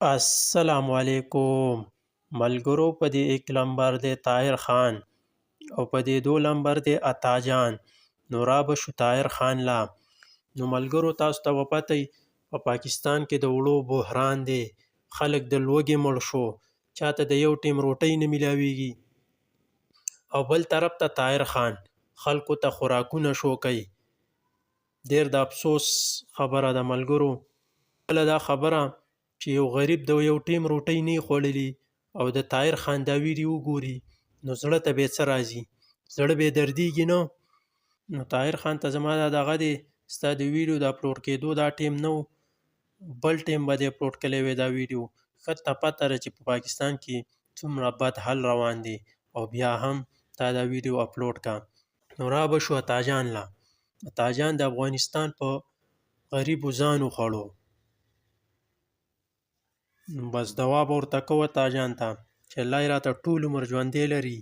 السلام علیکم ملګرو. په دې 1 نمبر دی طاهر خان او په دې 2 نمبر دی عطا جان. نو را به شو طاهر خان لا. نو ملګرو تاسو ته به پته وي په پاکستان کې د وړو بحران دی. خلک د لوږې مړ شو، چاته د یو ټیم روټۍ نه میلاویږي او بل طرف ته طاهر خان خلکو ته خوراکونه شو کوي. ډېر د افسوس خبره ده ملګرو. کله دا خبره چې یو غریب د یو ټیم روټۍ نه خوړلي او د طاهر خان دا ویډیو وګوري نو زړه ته به څه راځي؟ زړه به دردیږي نه؟ نو طاهر خان ته زما دا دغه دی، ستا د ویډیو د اپلوډ کېدو دا ټیم نه و، بل ټیم به دې اپلوډ کړی وی دا ویډیو. ښه ته پته ده چې په پاکستان کې څومره بد حل روان دی او بیا هم تا دا ویډیو اپلوډ کا. نو را به شو عطا جان لا. عطا جان د افغانستان په غریبو ځان وخوړو. بس دوا به ورته کوه عطا جان ته چې الله یې راته ټول عمر ژوندی لري.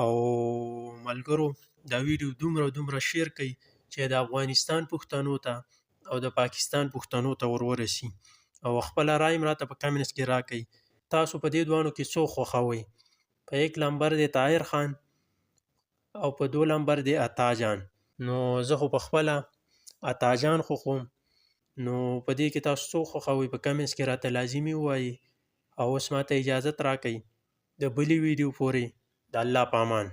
او ملګرو دا ویډیو دومره شیر کړئ چې د افغانستان پښتنو ته او د پاکستان پښتنو ته ورسي او خپله رای هم راته په کمنټس کې راکړئ. تاسو په دې دوانو کې څوک خوښوئ؟ په 1 نمبر دی طاهر خان او په 2 نمبر دی عطا جان. نو زه خو په خپله عطا جان خوښوم. نو په دې کې تاسو څوک خوښوئ په کمنټس کې راته لازمي ووایئ. او اوس ماته اجازت راکئ د بلې ویډیو پورې. د الله په امان.